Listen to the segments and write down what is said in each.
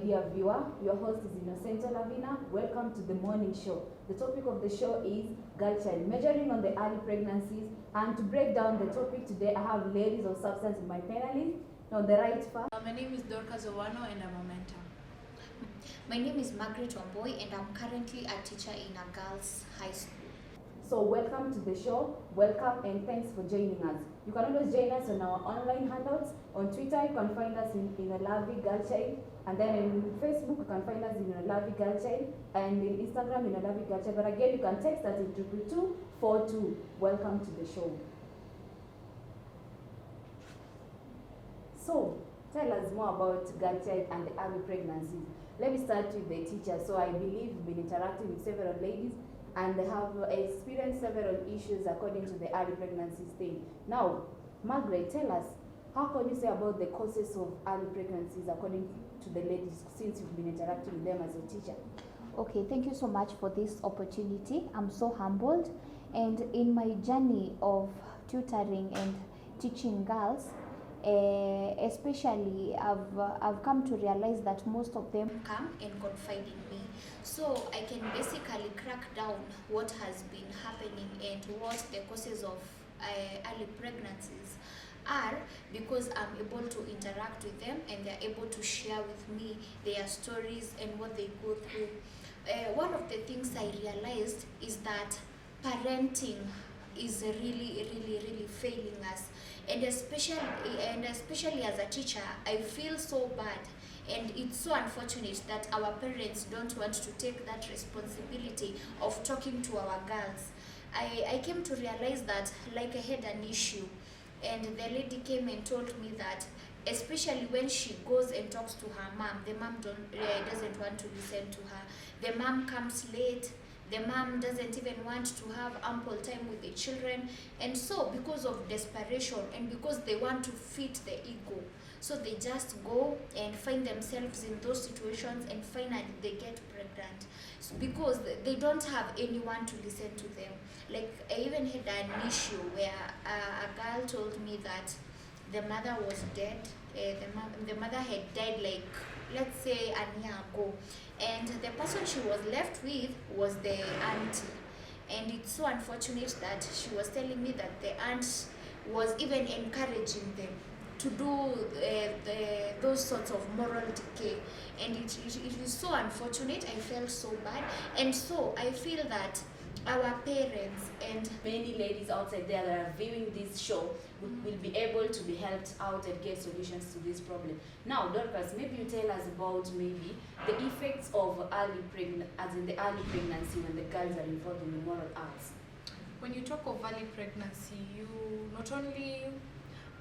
dear viewer. Your host is Innocenta Lavina. Welcome to the morning show. The topic of the show is girl child, measuring on the early pregnancies. And to break down the topic today, I have ladies of substance in my panelists. On the right first. My name is Dorcas Owano and I'm a mentor. My name is Margaret Omboy and I'm currently a teacher in a girls' high school. So welcome to the show, welcome and thanks for joining us. You can always join us on our online handouts. On Twitter, you can find us in a lovely girl child, and then in Facebook, you can find us in a lovely girl child, and in Instagram in a lovely girl child. But again, you can text us in 22242. Welcome to the show. So, tell us more about girl child and the early pregnancies. Let me start with the teacher. So I believe you've been interacting with several ladies and they have experienced several issues according to the early pregnancy stage. Now, Margaret, tell us, how can you say about the causes of early pregnancies according to the ladies, since you've been interacting with them as a teacher? Okay, thank you so much for this opportunity. I'm so humbled. And in my journey of tutoring and teaching girls, especially I've come to realize that most of them come and confide in me, so I can basically crack down what has been happening and what the causes of early pregnancies are, because I'm able to interact with them and they're able to share with me their stories and what they go through. One of the things I realized is that parenting is really failing us, and especially as a teacher, I feel so bad, and it's so unfortunate that our parents don't want to take that responsibility of talking to our girls. I came to realize that, like, I had an issue, and the lady came and told me that especially when she goes and talks to her mom, the mom doesn't want to listen to her. The mom comes late. The mom doesn't even want to have ample time with the children, and so because of desperation and because they want to fit the ego, so they just go and find themselves in those situations, and finally they get pregnant because they don't have anyone to listen to them. Like, I even had an issue where a girl told me that the mother was dead. The mother had died, like, let's say a year ago, and the person she was left with was the auntie. And it's so unfortunate that she was telling me that the aunt was even encouraging them to do those sorts of moral decay, and it is so unfortunate. I felt so bad, and so I feel that our parents and many ladies outside there that are viewing this show will be able to be helped out and get solutions to this problem. Now, Dorcas, maybe you tell us about maybe the effects of early pregnancy when the girls are involved in immoral acts. When you talk of early pregnancy, you not only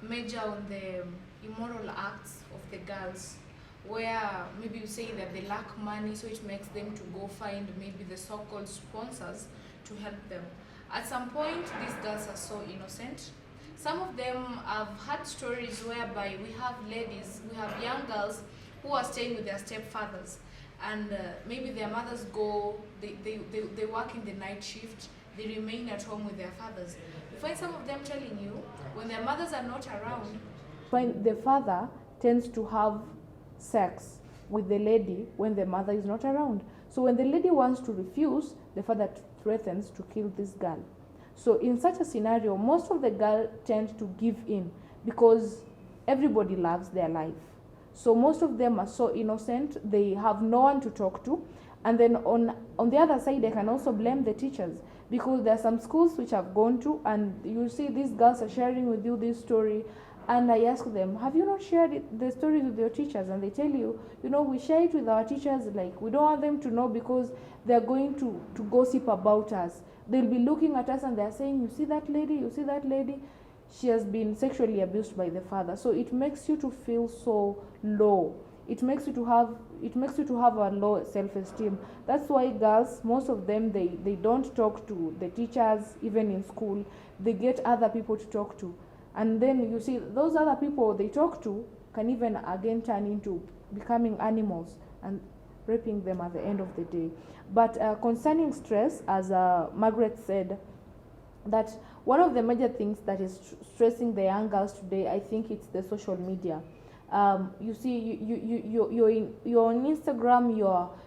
measure on the immoral acts of the girls, where maybe you say that they lack money, so it makes them to go find maybe the so-called sponsors to help them. At some point, these girls are so innocent. Some of them have had stories whereby we have young girls who are staying with their stepfathers, and maybe their mothers go, they work in the night shift, they remain at home with their fathers. You find some of them telling you, when their mothers are not around, when the father tends to have sex with the lady when the mother is not around. So when the lady wants to refuse, the father threatens to kill this girl. So in such a scenario, most of the girls tend to give in because everybody loves their life. So most of them are so innocent, they have no one to talk to. And then on the other side, they can also blame the teachers, because there are some schools which I've gone to, and you see these girls are sharing with you this story, and I ask them, have you not shared the stories with your teachers? And they tell you, we share it with our teachers, like, we don't want them to know because they're going to gossip about us. They'll be looking at us and they're saying, you see that lady, she has been sexually abused by the father. So it makes you to feel so low. It makes you to have a low self-esteem. That's why girls, most of them, they don't talk to the teachers, even in school. They get other people to talk to. And then you see those other people they talk to can even again turn into becoming animals and raping them at the end of the day. But concerning stress, as Margaret said, that one of the major things that is stressing the young girls today, I think it's the social media. You see, you're on Instagram,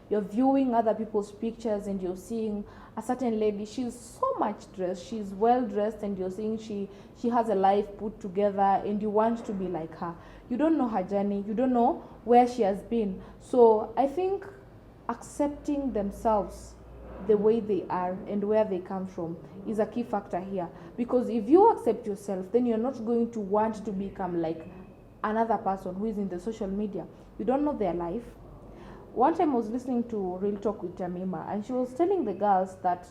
you're viewing other people's pictures, and you're seeing a certain lady, she's so much dressed, she's well dressed, and you're seeing she has a life put together, and you want to be like her. You don't know her journey, you don't know where she has been. So I think accepting themselves the way they are and where they come from is a key factor here. Because if you accept yourself, then you're not going to want to become like another person who is in the social media. You don't know their life. One time I was listening to Real Talk with Tamima, and she was telling the girls that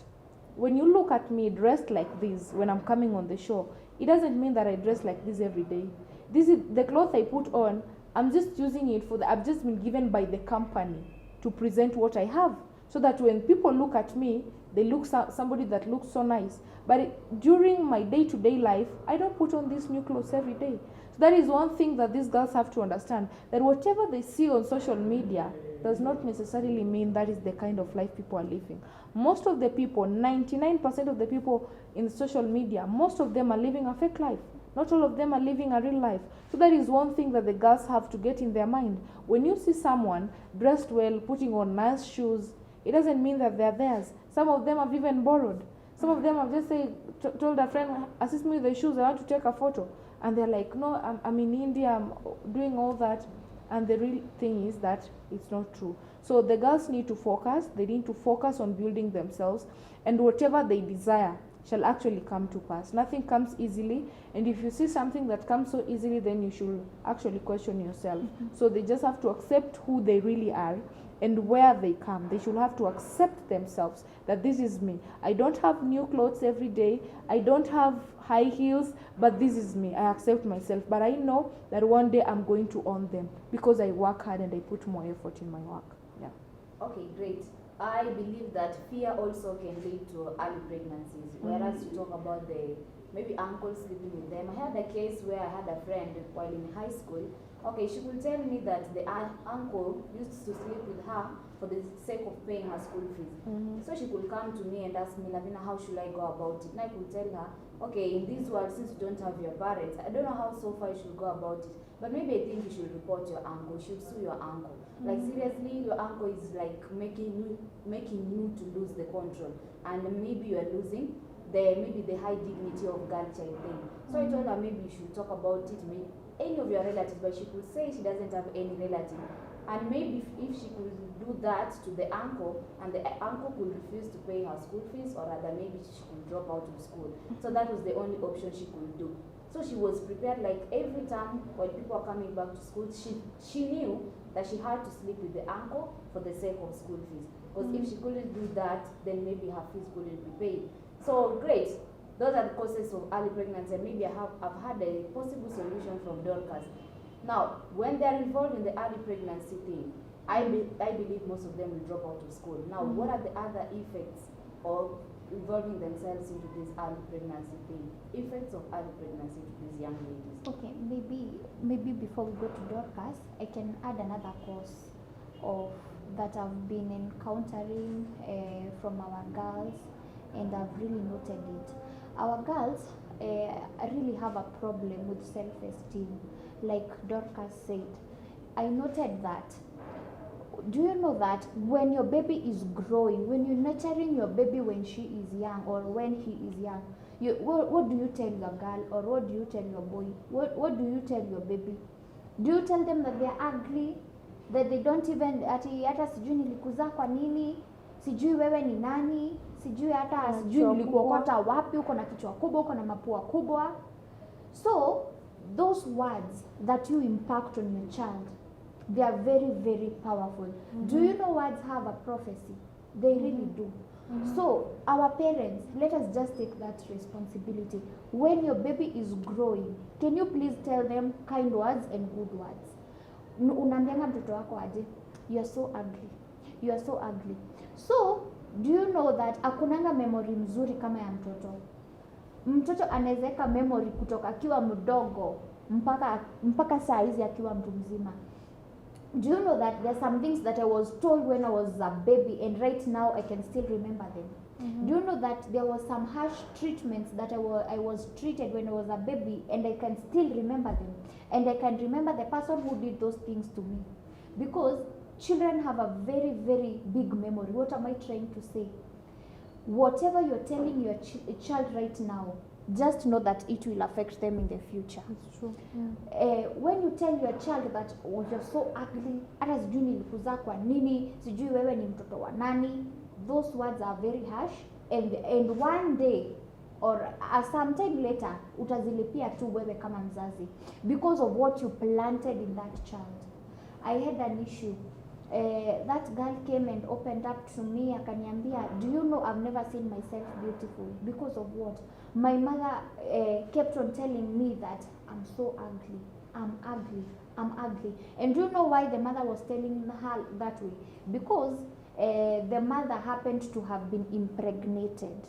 when you look at me dressed like this when I'm coming on the show, it doesn't mean that I dress like this every day. This is the clothes I put on. I'm just using it for I've just been given by the company to present what I have, so that when people look at me, they look somebody that looks so nice. But during my day-to-day life, I don't put on these new clothes every day. So that is one thing that these girls have to understand, that whatever they see on social media does not necessarily mean that is the kind of life people are living. Most of the people, 99% of the people in social media, most of them are living a fake life. Not all of them are living a real life. So that is one thing that the girls have to get in their mind. When you see someone dressed well, putting on nice shoes, it doesn't mean that they're theirs. Some of them have even borrowed. Some of them have just told a friend, assist me with the shoes, I want to take a photo. And they're like, no, I'm in India, I'm doing all that. And the real thing is that it's not true. So the girls need to focus. They need to focus on building themselves. And whatever they desire shall actually come to pass. Nothing comes easily. And if you see something that comes so easily, then you should actually question yourself. So they just have to accept who they really are and where they come. They should have to accept themselves that this is me. I don't have new clothes every day. I don't have high heels, but this is me. I accept myself. But I know that one day I'm going to own them because I work hard and I put more effort in my work. Yeah. Okay, great. I believe that fear also can lead to early pregnancies, whereas you talk about the maybe uncle sleeping with them. I had a case where I had a friend while in high school. Okay, she would tell me that the uncle used to sleep with her for the sake of paying her school fees. So she could come to me and ask me, Lavina, how should I go about it? And I could tell her, okay, in this world, since you don't have your parents, I don't know how so far you should go about it, but maybe I think you should report your uncle, you should sue your uncle. Like seriously, your uncle is like making you to lose the control, and maybe you are losing maybe the high dignity of girl-child thing. So I told her maybe you should talk about it, maybe any of your relatives, but she could say she doesn't have any relative. And maybe if she could do that to the uncle, and the uncle could refuse to pay her school fees, or rather maybe she could drop out of school. So that was the only option she could do. So she was prepared, like every time when people are coming back to school, she knew that she had to sleep with the uncle for the sake of school fees. Because if she couldn't do that, then maybe her fees couldn't be paid. So great. Those are the causes of early pregnancy, and maybe I've had a possible solution from Dorcas. Now, when they're involved in the early pregnancy thing, I believe most of them will drop out of school. Now, what are the other effects of involving themselves into this early pregnancy thing? Effects of early pregnancy to these young ladies. Okay, maybe before we go to Dorcas, I can add another cause of that I've been encountering from our girls, and I've really noted it. Our girls really have a problem with self-esteem. Like Dorcas said, I noted that. Do you know that when your baby is growing, when you're nurturing your baby when she is young or when he is young, what do you tell your girl, or what do you tell your boy? What do you tell your baby? Do you tell them that they're ugly, that they don't even hata sijui nilikuzaa kwa nini, sijui wewe ni nani, sijui hata sijui nilikuokota wapi, uko na kichwa kubwa, uko na mapua kubwa? So those words that you impact on your child, they are very, very powerful. Do you know words have a prophecy? They really do. So our parents, let us just take that responsibility. When your baby is growing, can you please tell them kind words and good words? Unaambianga mtoto wako aje, you are so ugly, you are so ugly. So do you know that akunanga memory mzuri kama ya mtoto? Mtoto anawezeka memory kutoka akiwa mdogo mpaka saa hizi akiwa mtu mzima. Do you know that there are some things that I was told when I was a baby, and right now I can still remember them? Do you know that there was some harsh treatments that I was treated when I was a baby, and I can still remember them, and I can remember the person who did those things to me, because children have a very, very big memory. What am I trying to say? Whatever you're telling your child right now, just know that it will affect them in the future. It's true. When you tell your child that oh, you're so ugly, hata sijui nilikuzaa kwa nini, sijui wewe ni mtoto wa nani, those words are very harsh, and one day or sometime later utazilipia tu wewe kama mzazi because of what you planted in that child. I had an issue. That girl came and opened up to me, akaniambia, do you know I've never seen myself beautiful? Because of what? My mother kept on telling me that I'm so ugly, I'm ugly, I'm ugly. And do you know why the mother was telling her that way? Because the mother happened to have been impregnated.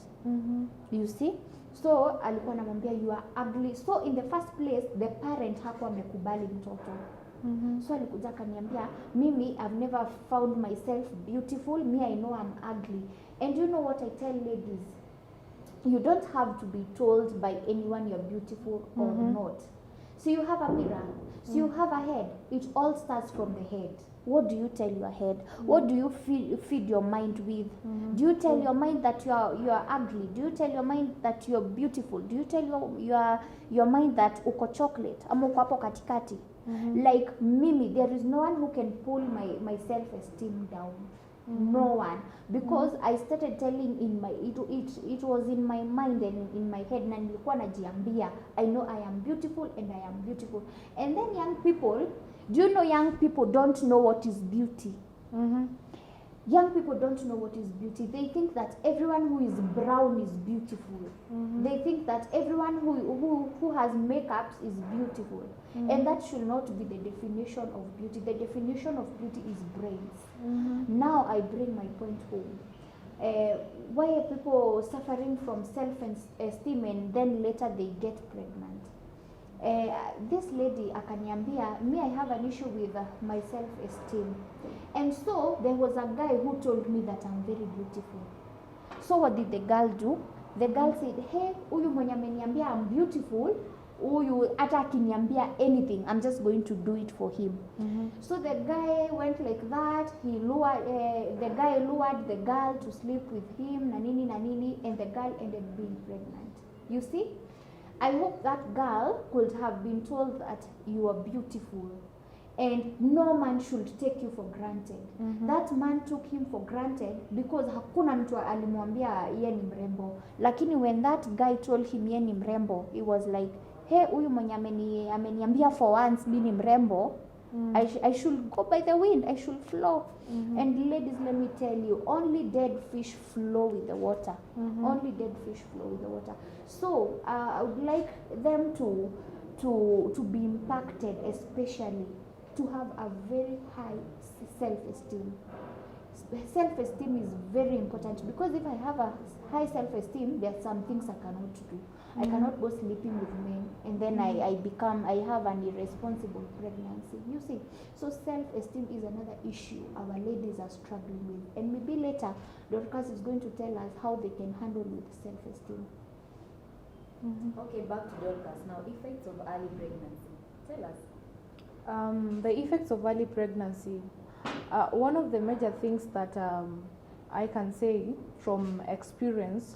You see? So alikuwa anamwambia you are ugly. So in the first place the parent hakuwa amekubali mtoto. So alikuja akaniambia, mimi I've never found myself beautiful, me I know I'm ugly. And you know what I tell ladies? You don't have to be told by anyone you're beautiful or not. So you have a mirror, so you have a head. It all starts from the head. What do you tell your head? What do you feed your mind with? Do you tell your mind that you are ugly? Do you tell your mind that you're beautiful? Do you tell your mind that uko chocolate ama uko hapo katikati? Like Mimi, there is no one who can pull my self-esteem down. No one, because I started telling it was in my mind and in my head, na nilikuwa najiambia I know I am beautiful and I am beautiful. And then young people, do you know young people don't know what is beauty? Young people don't know what is beauty. They think that everyone who is brown is beautiful. They think that everyone who has makeups is beautiful. And that should not be the definition of beauty. The definition of beauty is brains. Now I bring my point home. Why are people suffering from self-esteem and then later they get pregnant? This lady akaniambia, me I have an issue with my self-esteem, and so there was a guy who told me that I'm very beautiful. So what did the girl do? The girl said, hey, huyu mwenye ameniambia I'm beautiful, huyu hata akiniambia anything, I'm just going to do it for him. So the guy went like that. He lured the guy lured the girl to sleep with him, nanini, and the girl ended being pregnant. You see? I hope that girl could have been told that you are beautiful, and no man should take you for granted. That man took him for granted because hakuna mtu alimwambia yeye ni mrembo. Lakini when that guy told him yeye ni mrembo, he was like, hey, huyu mwenye ameniambia for once mimi ni mrembo, I should go by the wind, I should flow. And ladies, let me tell you, only dead fish flow with the water. Only dead fish flow with the water. So I would like them to be impacted, especially to have a very high self-esteem. Self-esteem is very important, because if I have a high self-esteem, there are some things I cannot do. I cannot go sleeping with men, and then I have an irresponsible pregnancy. You see, so self-esteem is another issue our ladies are struggling with, and maybe later Dorcas is going to tell us how they can handle with self-esteem. Okay, back to Dorcas now. Effects of early pregnancy. Tell us. The effects of early pregnancy. One of the major things that I can say from experience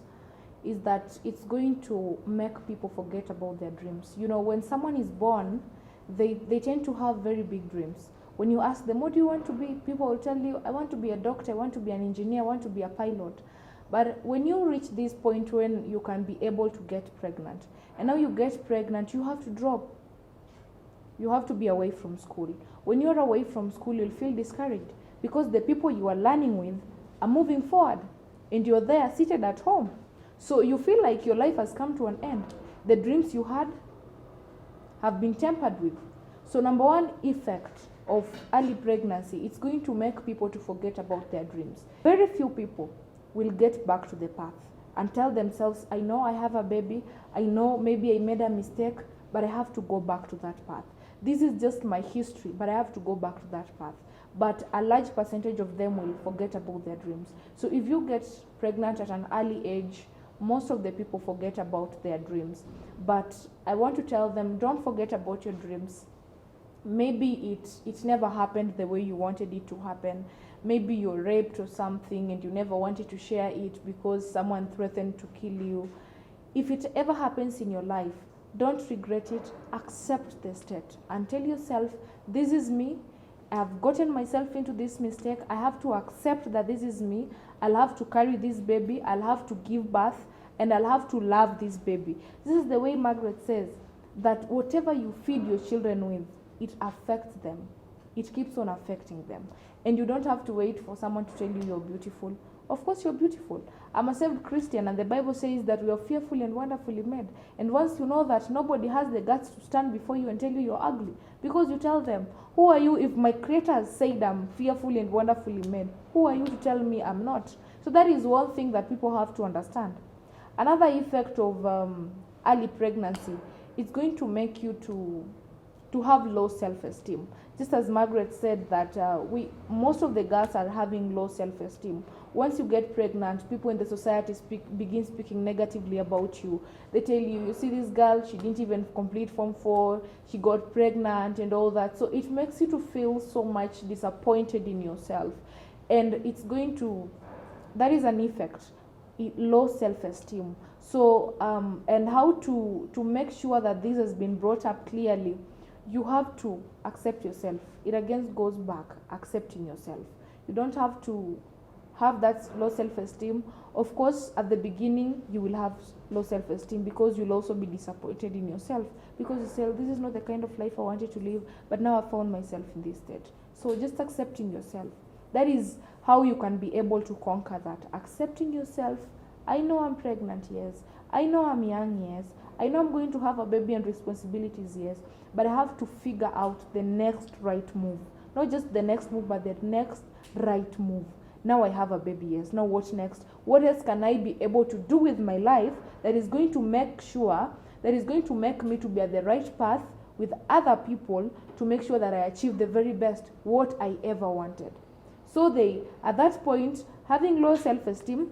is that it's going to make people forget about their dreams. You know, when someone is born, they tend to have very big dreams. When you ask them, what do you want to be? People will tell you, I want to be a doctor, I want to be an engineer, I want to be a pilot. But when you reach this point when you can be able to get pregnant, and now you get pregnant, you have to drop. You have to be away from school. When you're away from school, you'll feel discouraged because the people you are learning with are moving forward and you're there seated at home. So you feel like your life has come to an end. The dreams you had have been tampered with. So number one effect of early pregnancy, it's going to make people to forget about their dreams. Very few people will get back to the path and tell themselves, I know I have a baby, I know maybe I made a mistake, but I have to go back to that path. This is just my history, but I have to go back to that path. but a large percentage of them will forget about their dreams. So if you get pregnant at an early age, most of the people forget about their dreams. But I want to tell them, don't forget about your dreams. Maybe it never happened the way you wanted it to happen. Maybe you're raped or something and you never wanted to share it because someone threatened to kill you. If it ever happens in your life, don't regret it. Accept the state and tell yourself, this is me. I have gotten myself into this mistake. I have to accept that this is me. I'll have to carry this baby. I'll have to give birth, and I'll have to love this baby. This is the way Margaret says that whatever you feed your children with, it affects them. It keeps on affecting them. And you don't have to wait for someone to tell you you're beautiful. Of course you're beautiful. I'm a saved Christian, and the Bible says that we are fearfully and wonderfully made. And once you know that, nobody has the guts to stand before you and tell you you're ugly, because you tell them, who are you? If my Creator has said I'm fearfully and wonderfully made, who are you to tell me I'm not? So that is one thing that people have to understand. Another effect of early pregnancy, it's going to make you to have low self-esteem. Just as Margaret said that most of the girls are having low self-esteem. Once you get pregnant, people in the society begin speaking negatively about you. They tell you, you see this girl, she didn't even complete Form 4, she got pregnant and all that. So it makes you to feel so much disappointed in yourself. And it's going to, that is an effect, low self-esteem. So, and how to make sure that this has been brought up clearly, you have to accept yourself. It again goes back, accepting yourself. You don't have to have that low self-esteem. Of course, at the beginning, you will have low self-esteem because you'll also be disappointed in yourself, because you say, this is not the kind of life I wanted to live, but now I found myself in this state. So just accepting yourself. That is how you can be able to conquer that. Accepting yourself. I know I'm pregnant, yes. I know I'm young, yes. I know I'm going to have a baby and responsibilities, yes. But I have to figure out the next right move. Not just the next move, but the next right move. Now I have a baby, yes. Now what next? What else can I be able to do with my life that is going to make sure, that is going to make me to be at the right path with other people to make sure that I achieve the very best, what I ever wanted. So at that point, having low self-esteem,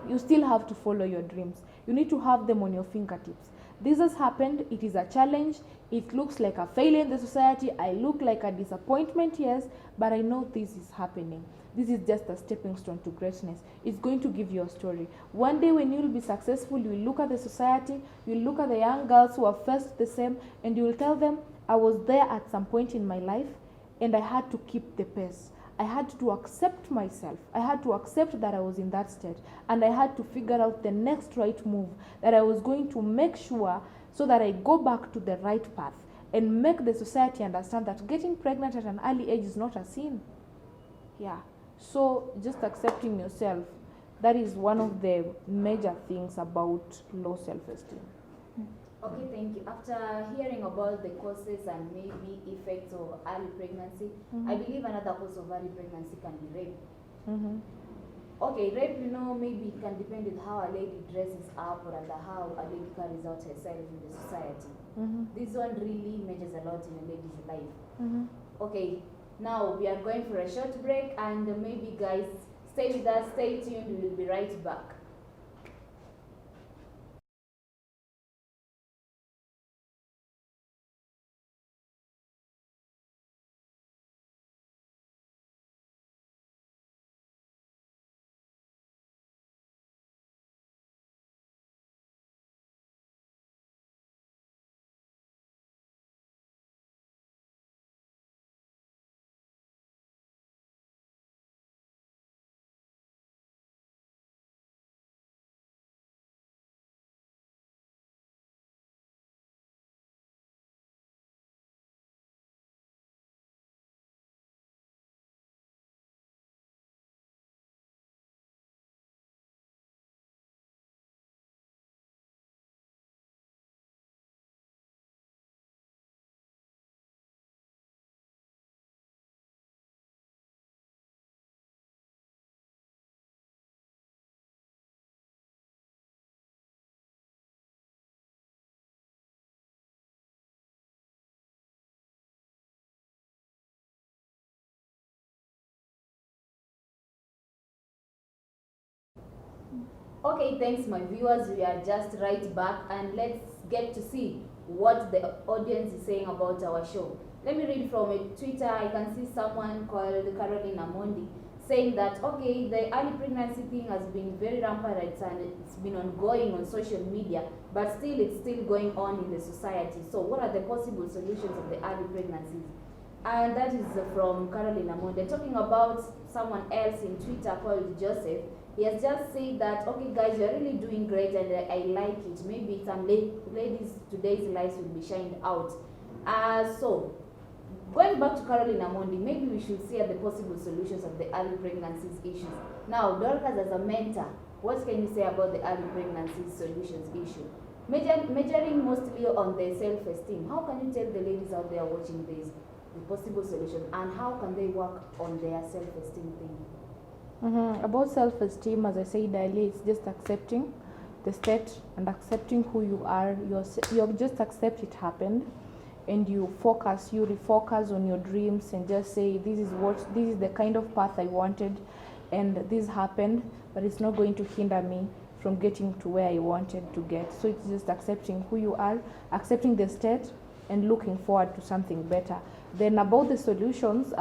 you still have to follow your dreams. You need to have them on your fingertips. This has happened. It is a challenge. It looks like a failure in the society. I look like a disappointment, yes, but I know this is happening. This is just a stepping stone to greatness. It's going to give you a story. One day when you will be successful, you will look at the society, you will look at the young girls who have faced the same, and you will tell them, I was there at some point in my life, and I had to keep the pace. I had to accept myself. I had to accept that I was in that state, and I had to figure out the next right move that I was going to make sure so that I go back to the right path and make the society understand that getting pregnant at an early age is not a sin. Yeah. So just accepting yourself, that is one of the major things about low self-esteem. Okay, thank you. After hearing about the causes and maybe effects of early pregnancy, I believe another cause of early pregnancy can be rape. Okay, rape, maybe it can depend on how a lady dresses up or under how a lady carries out herself in the society. This one really measures a lot in a lady's life. Okay, now we are going for a short break, and maybe guys, stay with us, stay tuned, we will be right back. Okay, thanks my viewers. We are just right back and let's get to see what the audience is saying about our show. Let me read from a Twitter. I can see someone called Caroline Amondi saying that okay, the early pregnancy thing has been very rampant and it's been ongoing on social media, but still it's still going on in the society. So what are the possible solutions of the early pregnancies? And that is from Caroline Amonde. Talking about someone else in Twitter called Joseph, he has just said that, okay guys, you're really doing great and I like it. Maybe some ladies today's lives will be shined out. So, going back to Caroline Amondi, maybe we should see at the possible solutions of the early pregnancies issues. Now, Dorcas as a mentor, what can you say about the early pregnancies solutions issue? Measuring mostly on their self-esteem. How can you tell the ladies out there watching this the possible solution and how can they work on their self-esteem thing? About self-esteem, as I said earlier, it's just accepting the state and accepting who you are. You just accept it happened, and you refocus on your dreams and just say, this is the kind of path I wanted, and this happened, but it's not going to hinder me from getting to where I wanted to get. So it's just accepting who you are, accepting the state, and looking forward to something better. Then about the solutions,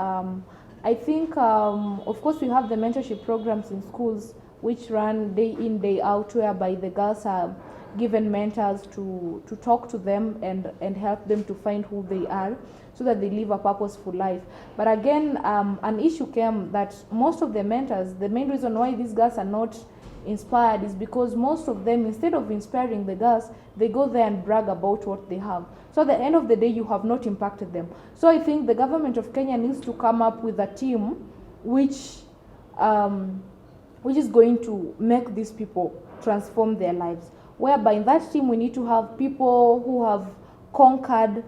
I think, of course, we have the mentorship programs in schools which run day in, day out, whereby the girls are given mentors to talk to them and help them to find who they are so that they live a purposeful life. But again, an issue came that most of the mentors, the main reason why these girls are not inspired is because most of them, instead of inspiring the girls, they go there and brag about what they have. So at the end of the day, you have not impacted them. So I think the government of Kenya needs to come up with a team which is going to make these people transform their lives. Whereby in that team we need to have people who have conquered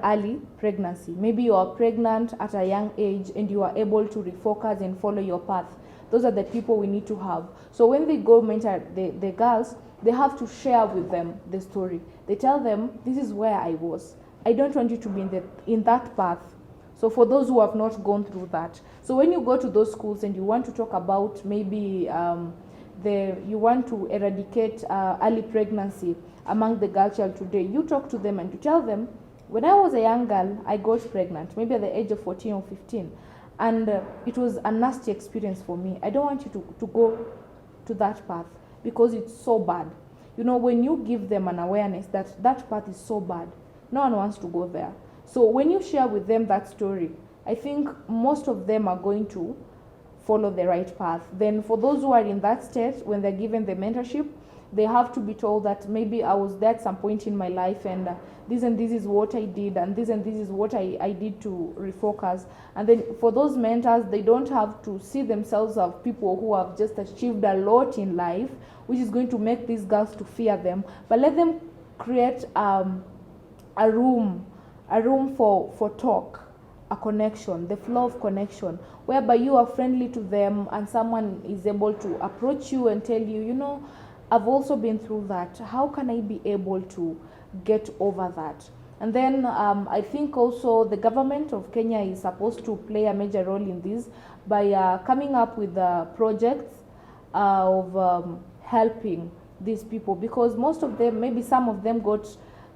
early pregnancy. Maybe you are pregnant at a young age and you are able to refocus and follow your path. Those are the people we need to have. So when they go mentor the girls, they have to share with them the story. They tell them, this is where I was. I don't want you to be in that path. So for those who have not gone through that. So when you go to those schools and you want to talk about maybe you want to eradicate early pregnancy among the girl child today, you talk to them and you tell them, when I was a young girl, I got pregnant, maybe at the age of 14 or 15. And it was a nasty experience for me. I don't want you to go to that path because it's so bad. You know, when you give them an awareness that that path is so bad, no one wants to go there. So when you share with them that story, I think most of them are going to follow the right path. Then for those who are in that state, when they're given the mentorship, they have to be told that maybe I was there at some point in my life and this and this is what I did and this is what I did to refocus. And then for those mentors, they don't have to see themselves as people who have just achieved a lot in life, which is going to make these girls to fear them, but let them create a room for talk, a connection, the flow of connection, whereby you are friendly to them and someone is able to approach you and tell you, you know, I've also been through that. How can I be able to get over that? And then I think also the government of Kenya is supposed to play a major role in this by coming up with projects of helping these people, because most of them, maybe some of them got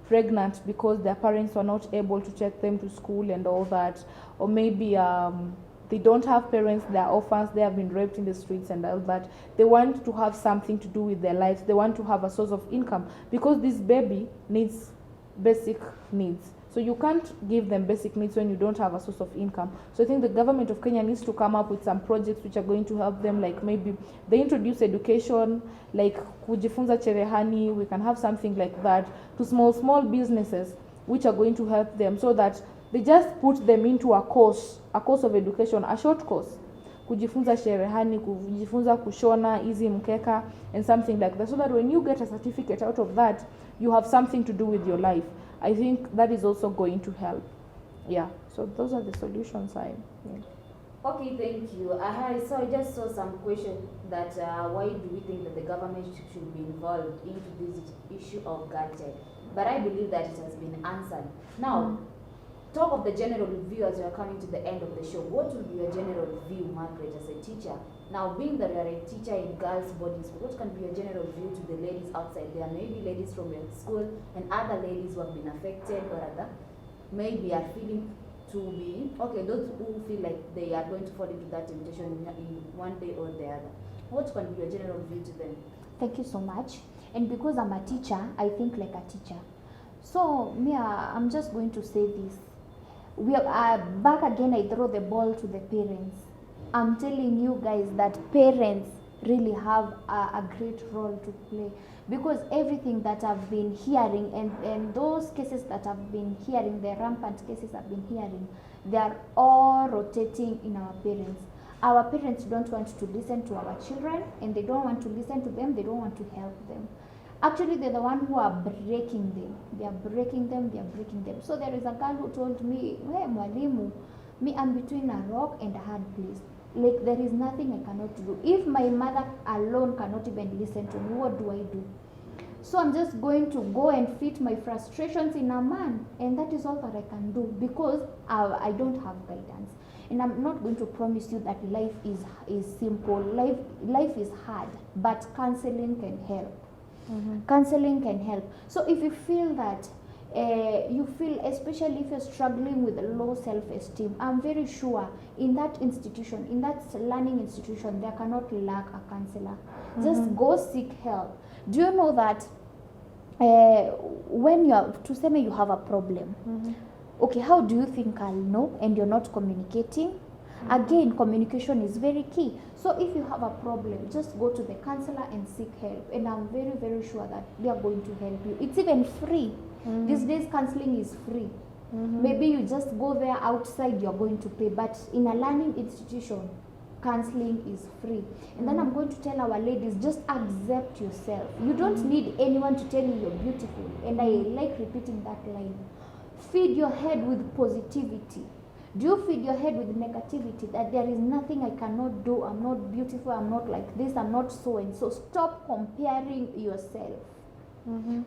pregnant because their parents were not able to take them to school and all that, or maybe they don't have parents, they are orphans, they have been raped in the streets and all that. They want to have something to do with their lives. They want to have a source of income because this baby needs basic needs. So you can't give them basic needs when you don't have a source of income. So I think the government of Kenya needs to come up with some projects which are going to help them, like maybe they introduce education, like kujifunza cherehani, we can have something like that, to small businesses which are going to help them, so that they just put them into a course of education, a short course. Kujifunza cherehani, kujifunza kushona, hizi mkeka, and something like that. So that when you get a certificate out of that, you have something to do with your life. I think that is also going to help. Yeah, so those are the solutions Okay, thank you. I just saw some question that why do we think that the government should be involved into this issue of gadget? But I believe that it has been answered. Now, talk of the general view as we are coming to the end of the show. What will be your general view, Margaret, as a teacher? Now, being that you are a teacher in girls' boarding school, what can be your general view to the ladies outside there? Maybe ladies from your school and other ladies who have been affected or other, maybe are feeling to be, okay, those who feel like they are going to fall into that temptation in one day or the other. What can be your general view to them? Thank you so much. And because I'm a teacher, I think like a teacher. So me, I'm just going to say this. We are back again. I throw the ball to the parents. I'm telling you guys that parents really have a great role to play, because everything that I've been hearing and those cases that I've been hearing, the rampant cases I've been hearing, they are all rotating in our parents. Our parents don't want to listen to our children, and they don't want to listen to them. They don't want to help them. Actually, they're the one who are breaking them. They are breaking them. They are breaking them. So there is a girl who told me, "Hey, mwalimu, me, I'm between a rock and a hard place. Like, there is nothing I cannot do. If my mother alone cannot even listen to me, what do I do? So I'm just going to go and fit my frustrations in a man, and that is all that I can do, because I don't have guidance. And I'm not going to promise you that life is simple. Life is hard, but counseling can help. Counseling can help. So if you feel that especially if you're struggling with low self-esteem, I'm very sure in that institution, in that learning institution, there cannot lack a counselor. Just go seek help. Do you know that when you have a problem, okay, how do you think I'll know and you're not communicating? Again, communication is very key. So if you have a problem, just go to the counselor and seek help. And I'm very, very sure that they are going to help you. It's even free. These days, counseling is free. Maybe you just go there outside, you're going to pay. But in a learning institution, counseling is free. And then I'm going to tell our ladies, just accept yourself. You don't need anyone to tell you you're beautiful. And I like repeating that line. Feed your head with positivity. Do you feed your head with negativity, that there is nothing I cannot do, I'm not beautiful, I'm not like this, I'm not so and so? Stop comparing yourself.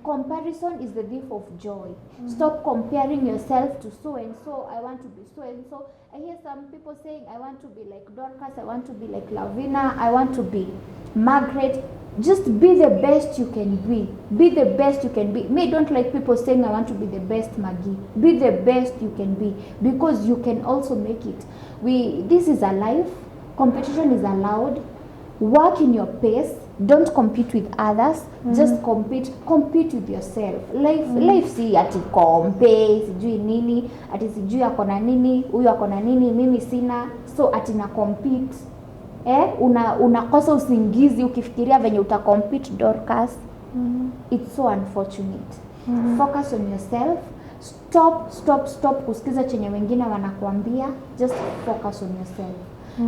Comparison is the thief of joy. Stop comparing yourself to so and so. I want to be so and so. I hear some people saying, I want to be like Dorcas, I want to be like Lavina, I want to be Margaret. Just be the best you can be. Be the best you can be. Me, don't like people saying I want to be the best Maggie. Be the best you can be, because you can also make it. This is a life. Competition is allowed. Work in your pace. Don't compete with others. Just compete with yourself. Life si ati compare, sijui nini, ati sijui akona nini, huyu akona nini, mimi sina, so ati na compete. Unakosa usingizi ukifikiria venye utacompete, Dorcas. It's so unfortunate. Focus on yourself. Stop kusikiza chenye wengine wanakuambia. Just focus on yourself.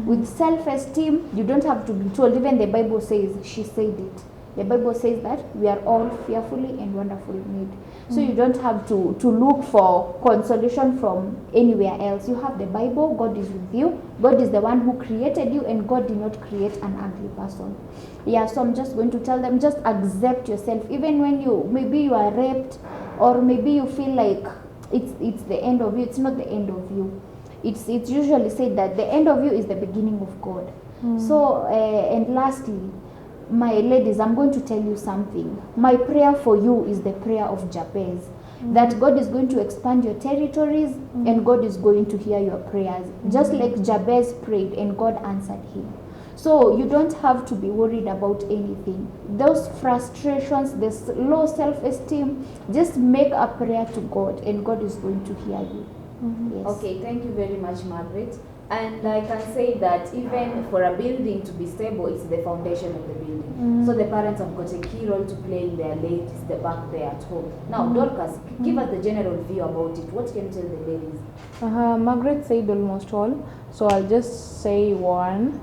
With self-esteem, you don't have to be told. Even the Bible says, she said it. The Bible says that we are all fearfully and wonderfully made. So you don't have to look for consolation from anywhere else. You have the Bible. God is with you. God is the one who created you, and God did not create an ugly person. Yeah, so I'm just going to tell them, just accept yourself. Even when maybe you are raped, or maybe you feel like it's the end of you. It's not the end of you. It's usually said that the end of you is the beginning of God. So, and lastly, my ladies, I'm going to tell you something. My prayer for you is the prayer of Jabez. That God is going to expand your territories, and God is going to hear your prayers. Just like Jabez prayed and God answered him. So you don't have to be worried about anything. Those frustrations, this low self-esteem, just make a prayer to God, and God is going to hear you. Yes. Okay, thank you very much, Margaret. And I can say that even for a building to be stable, it's the foundation of the building. So the parents have got a key role to play in their ladies, the back there at home. Now, Dorcas, give us the general view about it. What can you tell the ladies? Margaret said almost all, so I'll just say one.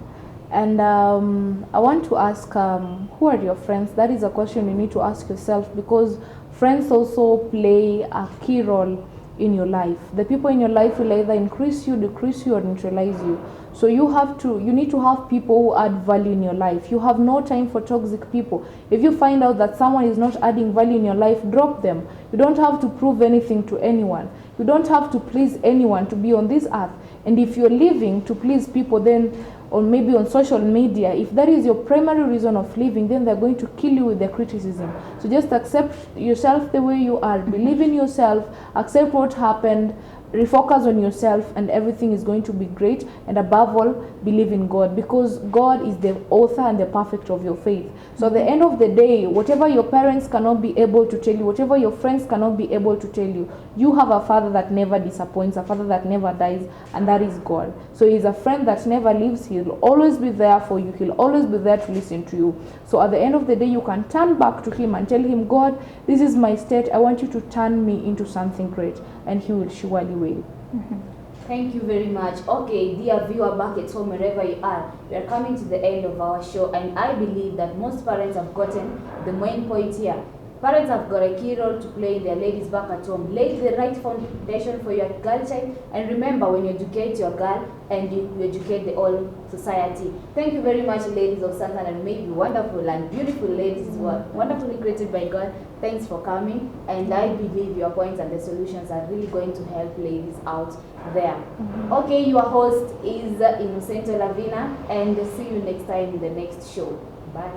And I want to ask, who are your friends? That is a question you need to ask yourself, because friends also play a key role in your life. The people in your life will either increase you, decrease you, or neutralize you. So you need to have people who add value in your life. You have no time for toxic people. If you find out that someone is not adding value in your life, drop them. You don't have to prove anything to anyone. You don't have to please anyone to be on this earth. And if you're living to please people, then, or maybe on social media, if that is your primary reason of living, then they're going to kill you with their criticism. So just accept yourself the way you are, believe in yourself, accept what happened, refocus on yourself, and everything is going to be great. And above all, believe in God, because God is the author and the perfect of your faith. So at the end of the day, whatever your parents cannot be able to tell you, whatever your friends cannot be able to tell you, you have a Father that never disappoints, a Father that never dies, and that is God. So he's a friend that never leaves. He'll always be there for you. He'll always be there to listen to you. So at the end of the day, you can turn back to him and tell him, God, this is my state. I want you to turn me into something great. And he will surely will. Thank you very much. Okay, dear viewer back at home, wherever you are, we are coming to the end of our show, and I believe that most parents have gotten the main point here. Parents have got a key role to play in their ladies back at home. Lay the right foundation for your girl child, and remember, when you educate your girl, and you educate the whole society. Thank you very much, ladies of Santan, and may you wonderful and beautiful ladies who are wonderfully created by God. Thanks for coming, and I believe your points and the solutions are really going to help ladies out there. Okay, your host is Innocento Lavina, and see you next time in the next show. Bye.